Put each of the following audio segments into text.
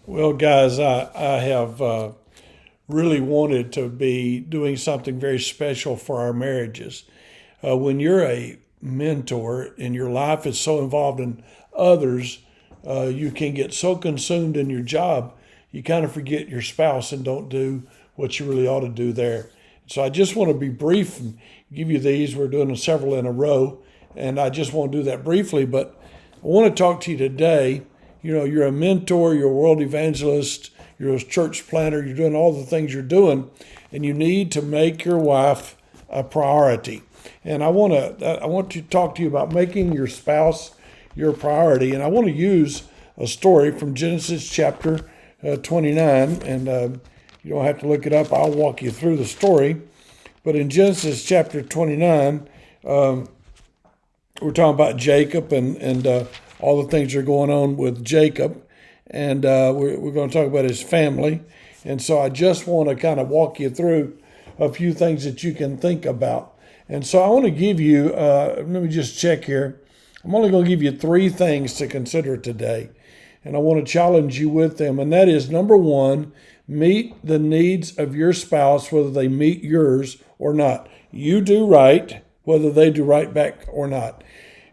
Well, guys, I have really wanted to be doing something very special for our marriages. When you're a mentor and your life is so involved in others, you can get so consumed in your job, you kind of forget your spouse and don't do what you really ought to do there. So I just want to be brief and give you these. We're doing several in a row, and I just want to do that briefly. But I want to talk to you today. You're a mentor, you're a world evangelist, you're a church planter, you're doing all the things you're doing, and you need to make your wife a priority. And I want to talk to you about making your spouse your priority. And I want to use a story from Genesis chapter 29. And you don't have to look it up, I'll walk you through the story. But in Genesis chapter 29, we're talking about Jacob and all the things that are going on with Jacob. And we're going to talk about his family. And so I just want to kind of walk you through a few things that you can think about. And so I want to give you, let me just check here. I'm only going to give you three things to consider today. And I want to challenge you with them. And that is, number one, meet the needs of your spouse, whether they meet yours or not. You do right, whether they do right back or not.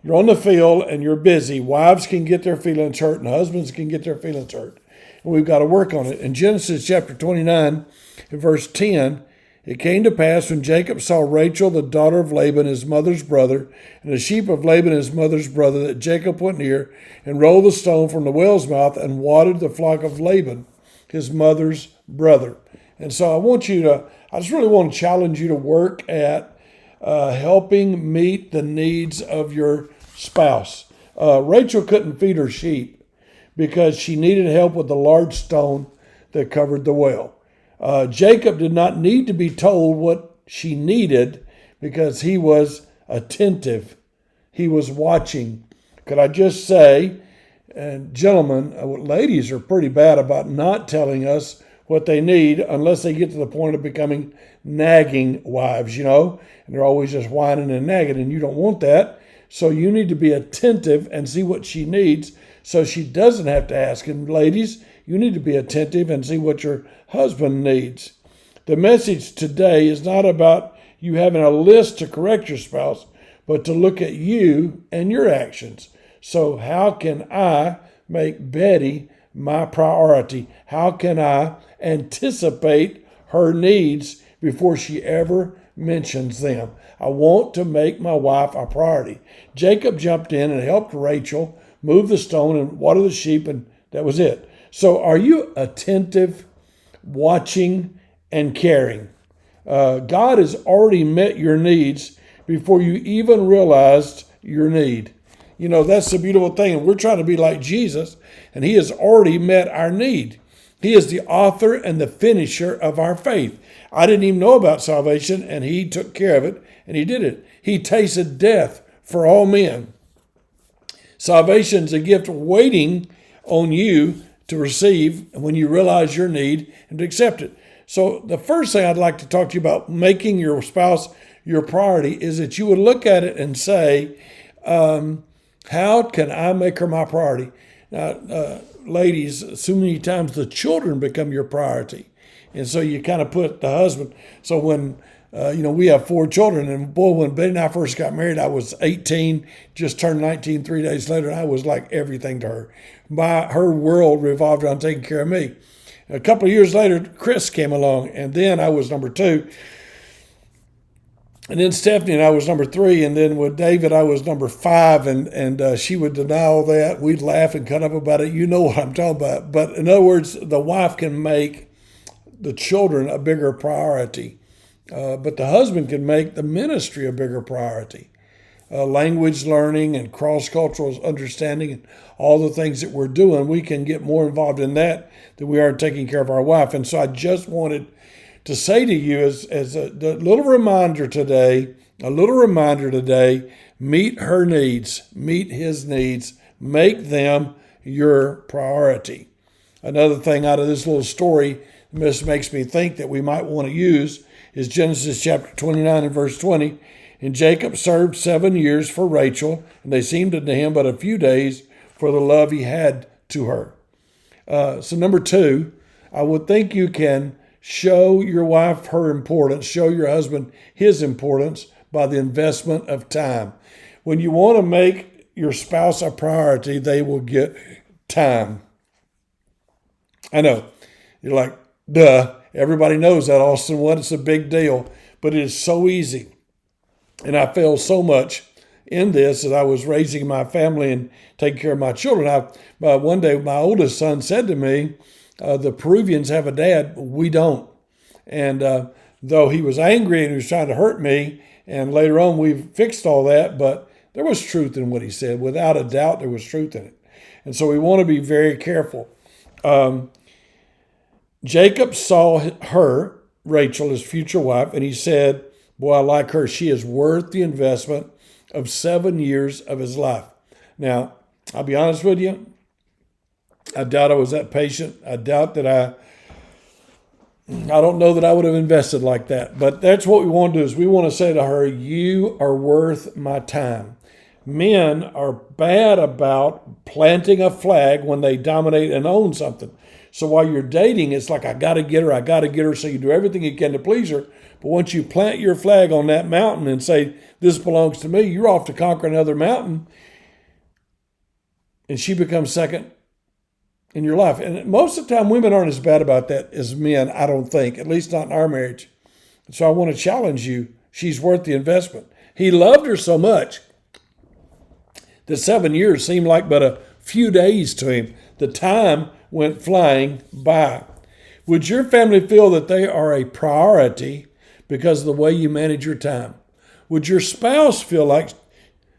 You're on the field and you're busy. Wives can get their feelings hurt and husbands can get their feelings hurt. And we've got to work on it. In Genesis chapter 29, in verse 10, it came to pass when Jacob saw Rachel, the daughter of Laban, his mother's brother, and the sheep of Laban, his mother's brother, that Jacob went near and rolled the stone from the well's mouth and watered the flock of Laban, his mother's brother. And so I just really want to challenge you to work at helping meet the needs of your spouse. Rachel couldn't feed her sheep because she needed help with the large stone that covered the well. Jacob did not need to be told what she needed because he was attentive. He was watching. Could I just say, and gentlemen, ladies are pretty bad about not telling us what they need unless they get to the point of becoming nagging wives, and they're always just whining and nagging, and you don't want that. So you need to be attentive and see what she needs so she doesn't have to ask. And ladies, you need to be attentive and see what your husband needs. The message today is not about you having a list to correct your spouse, but to look at you and your actions. So how can I make Betty my priority? How can I anticipate her needs before she ever mentions them? I want to make my wife a priority. Jacob jumped in and helped Rachel move the stone and water the sheep, and that was it. So are you attentive, watching, and caring? God has already met your needs before you even realized your need. That's the beautiful thing. And we're trying to be like Jesus, and he has already met our need. He is the author and the finisher of our faith. I didn't even know about salvation, and he took care of it, and he did it. He tasted death for all men. Salvation is a gift waiting on you to receive when you realize your need and to accept it. So the first thing I'd like to talk to you about making your spouse your priority is that you would look at it and say, how can I make her my priority? Now, ladies, so many times the children become your priority. And so you kind of put the husband. So when, we have four children, and boy, when Betty and I first got married, I was 18, just turned 19 3 days later, and I was like everything to her. Her world revolved around taking care of me. A couple of years later, Chris came along, and then I was number two. And then Stephanie and I was number three, and then with David, I was number five, and she would deny all that. We'd laugh and cut up about it. You know what I'm talking about. But in other words, the wife can make the children a bigger priority, but the husband can make the ministry a bigger priority. Language learning and cross-cultural understanding and all the things that we're doing, we can get more involved in that than we are taking care of our wife. And so I just wanted to say to you as a little reminder today, meet her needs, meet his needs, make them your priority. Another thing out of this little story this makes me think that we might want to use is Genesis chapter 29 and verse 20. And Jacob served 7 years for Rachel, and they seemed unto him but a few days for the love he had to her. So number two, I would think you can show your wife her importance, show your husband his importance by the investment of time. When you want to make your spouse a priority, they will get time. I know. You're like, duh. Everybody knows that, Austin. What? It's a big deal. But it is so easy. And I failed so much in this as I was raising my family and taking care of my children. One day, my oldest son said to me, the Peruvians have a dad, we don't. And though he was angry and he was trying to hurt me, and later on we fixed all that, but there was truth in what he said. Without a doubt, there was truth in it. And so we want to be very careful. Jacob saw her, Rachel, his future wife, and he said, boy, I like her. She is worth the investment of 7 years of his life. Now, I'll be honest with you. I doubt I was that patient. I doubt that I don't know that I would have invested like that. But that's what we want to do is we want to say to her, you are worth my time. Men are bad about planting a flag when they dominate and own something. So while you're dating, it's like, I got to get her. So you do everything you can to please her. But once you plant your flag on that mountain and say, this belongs to me, you're off to conquer another mountain. And she becomes second in your life. And most of the time, women aren't as bad about that as men, I don't think, at least not in our marriage. So I want to challenge you. She's worth the investment. He loved her so much that 7 years seemed like but a few days to him. The time went flying by. Would your family feel that they are a priority because of the way you manage your time? Would your spouse feel like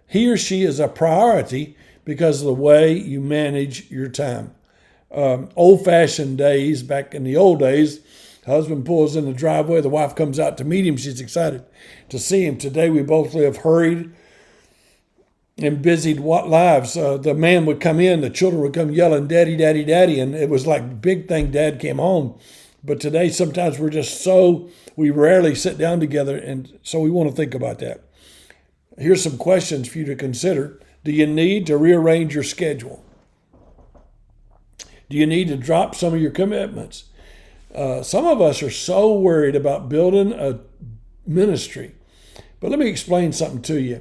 he or she is a priority because of the way you manage your time? Old-fashioned days, back in the old days, husband pulls in the driveway, the wife comes out to meet him, she's excited to see him. Today we both live hurried and busied lives. The man would come in, the children would come yelling, daddy, daddy, daddy, and it was like big thing dad came home. But today sometimes we rarely sit down together, and so we want to think about that. Here's some questions for you to consider. Do you need to rearrange your schedule? Do you need to drop some of your commitments? Some of us are so worried about building a ministry. But let me explain something to you.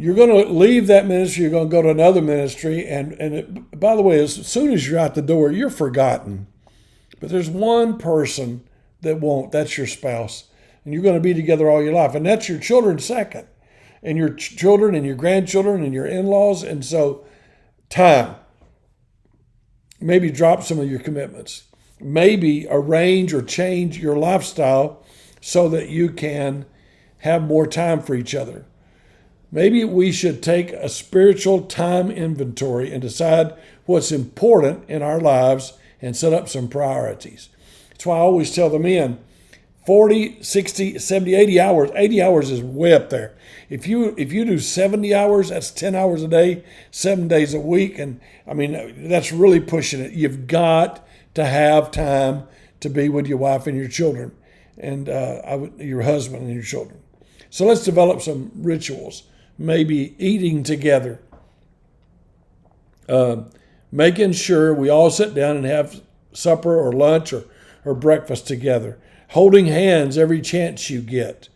You're going to leave that ministry, you're going to go to another ministry, and by the way, as soon as you're out the door, you're forgotten. But there's one person that won't. That's your spouse. And you're going to be together all your life. And that's your children second. And your children and your grandchildren and your in-laws. And so, time. Maybe drop some of your commitments. Maybe arrange or change your lifestyle so that you can have more time for each other. Maybe we should take a spiritual time inventory and decide what's important in our lives and set up some priorities. That's why I always tell the men, 40, 60, 70, 80 hours. 80 hours is way up there. If you do 70 hours, that's 10 hours a day, 7 days a week. And I mean, that's really pushing it. You've got to have time to be with your wife and your children and your husband and your children. So let's develop some rituals. Maybe eating together. Making sure we all sit down and have supper or lunch or breakfast together. Holding hands every chance you get.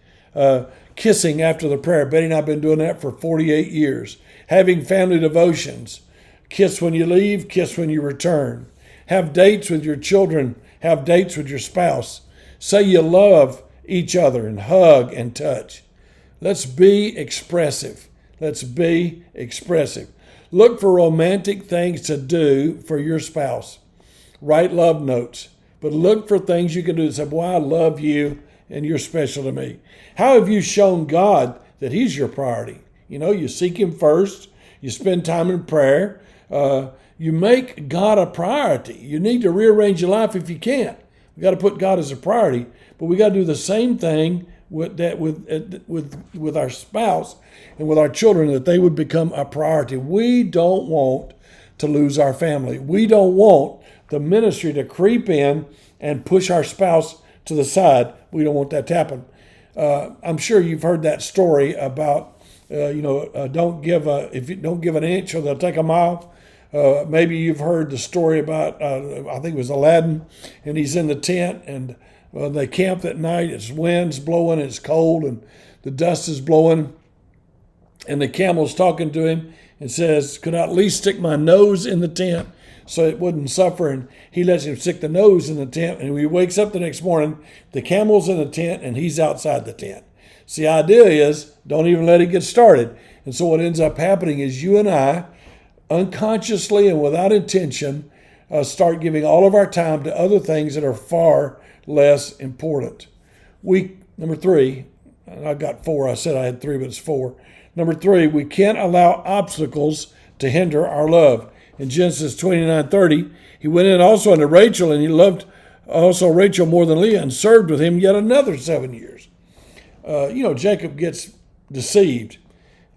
Kissing after the prayer. Betty and I have been doing that for 48 years. Having family devotions. Kiss when you leave, kiss when you return. Have dates with your children. Have dates with your spouse. Say you love each other and hug and touch. Let's be expressive. Let's be expressive. Look for romantic things to do for your spouse. Write love notes. But look for things you can do to say, boy, I love you and you're special to me. How have you shown God that He's your priority? You know, you seek Him first. You spend time in prayer. You make God a priority. You need to rearrange your life if you can't. We've got to put God as a priority. But we got to do the same thing with our spouse and with our children, that they would become a priority. We don't want to lose our family. We don't want the ministry to creep in and push our spouse to the side. We don't want that to happen. I'm sure you've heard that story about, if you don't give an inch, or they'll take a mile. Maybe you've heard the story about, I think it was Aladdin, and he's in the tent, and they camp that night. It's wind's blowing, it's cold, and the dust is blowing. And the camel's talking to him and says, could I at least stick my nose in the tent so it wouldn't suffer? And he lets him stick the nose in the tent. And when he wakes up the next morning, the camel's in the tent and he's outside the tent. So the idea is, don't even let it get started. And so what ends up happening is you and I, unconsciously and without intention, start giving all of our time to other things that are far less important. Number three, and I got four. I said I had three, but it's four. Number three, we can't allow obstacles to hinder our love. In Genesis 29:30, he went in also unto Rachel, and he loved also Rachel more than Leah, and served with him yet another 7 years. Jacob gets deceived.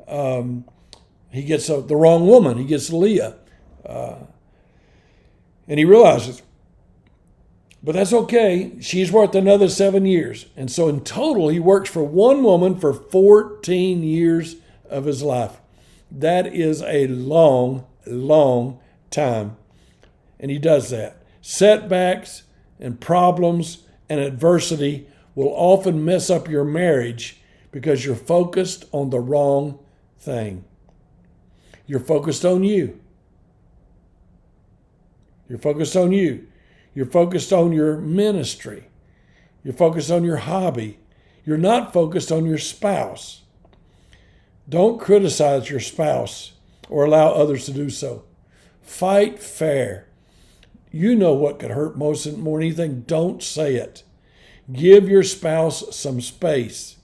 He gets the wrong woman. He gets Leah. And he realizes, but that's okay. She's worth another 7 years. And so in total, he works for one woman for 14 years of his life. That is a long, long time. And he does that. Setbacks and problems and adversity will often mess up your marriage because you're focused on the wrong thing. You're focused on you. You're focused on you. You're focused on your ministry. You're focused on your hobby. You're not focused on your spouse. Don't criticize your spouse or allow others to do so. Fight fair. You know what could hurt most more than anything. Don't say it. Give your spouse some space.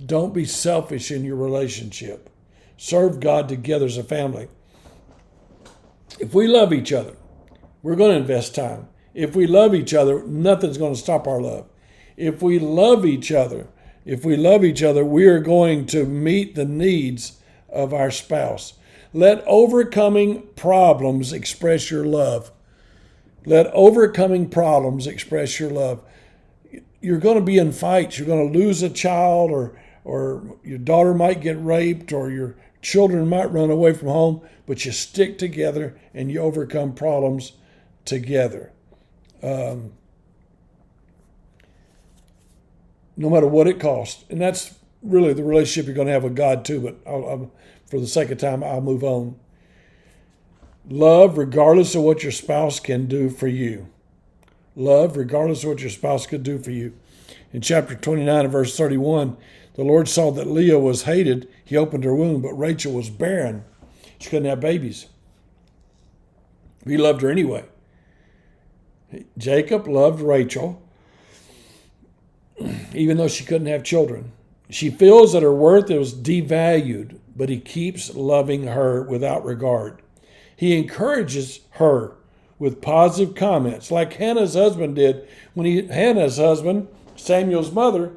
Don't be selfish in your relationship. Serve God together as a family. If we love each other, we're going to invest time. If we love each other, nothing's going to stop our love. If we love each other, we are going to meet the needs of our spouse. Let overcoming problems express your love. Let overcoming problems express your love. You're going to be in fights. You're going to lose a child, or your daughter might get raped, or your children might run away from home, but you stick together and you overcome problems together. No matter what it costs. And that's really the relationship you're going to have with God too, but for the sake of time, I'll move on. Love regardless of what your spouse can do for you. Love regardless of what your spouse could do for you. In chapter 29 and verse 31, the Lord saw that Leah was hated. He opened her womb, but Rachel was barren. She couldn't have babies. He loved her anyway. Jacob loved Rachel, even though she couldn't have children. She feels that her worth was devalued, but he keeps loving her without regard. He encourages her with positive comments, like Hannah's husband did. Hannah's husband, Samuel's mother,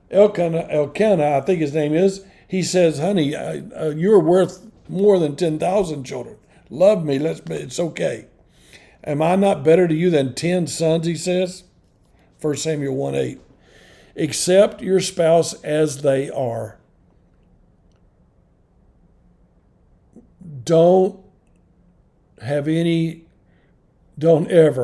Elkanah, I think his name is, he says, honey, you're worth more than 10,000 children. Love me, it's okay. Am I not better to you than 10 sons, he says? 1 Samuel 1:8. Accept your spouse as they are. Don't ever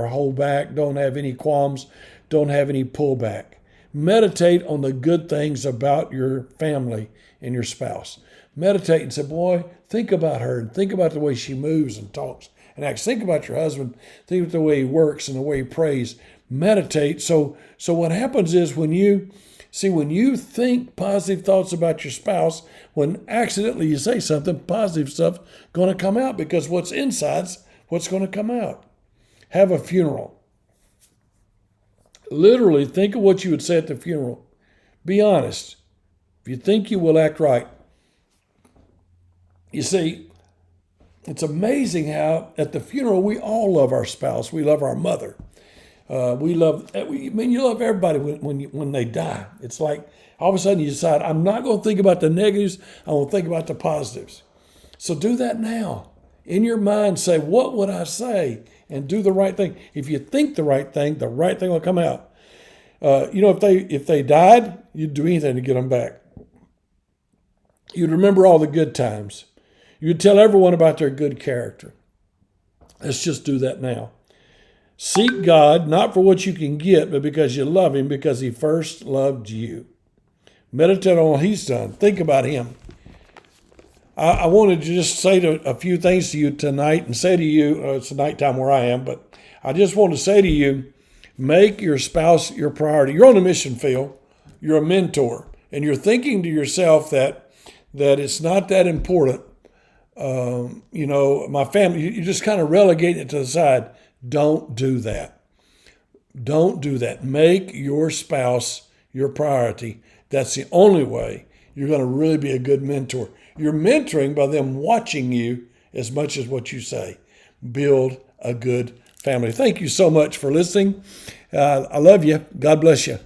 hold back. Don't have any qualms. Don't have any pullback. Meditate on the good things about your family and your spouse. Meditate and say, boy, think about her and think about the way she moves and talks and acts. Think about your husband. Think about the way he works and the way he prays. Meditate. So what happens is when you think positive thoughts about your spouse, when accidentally you say something, positive stuff going to come out, because what's inside's what's going to come out. Have a funeral. Literally, think of what you would say at the funeral. Be honest. If you think you will act right. You see, it's amazing how at the funeral we all love our spouse. We love our mother. You love everybody when they die. It's like all of a sudden you decide, I'm not going to think about the negatives. I will think about the positives. So do that now. In your mind, say, what would I say? And do the right thing. If you think the right thing will come out. If they died, you'd do anything to get them back. You'd remember all the good times. You'd tell everyone about their good character. Let's just do that now. Seek God, not for what you can get, but because you love him, because he first loved you. Meditate on what he's done. Think about him. I wanted to just say a few things to you tonight and say to you, it's nighttime where I am, but I just want to say to you, make your spouse your priority. You're on a mission field. You're a mentor. And you're thinking to yourself that it's not that important. My family, you just kind of relegate it to the side. Don't do that. Don't do that. Make your spouse your priority. That's the only way you're going to really be a good mentor. You're mentoring by them watching you as much as what you say. Build a good family. Thank you so much for listening. I love you. God bless you.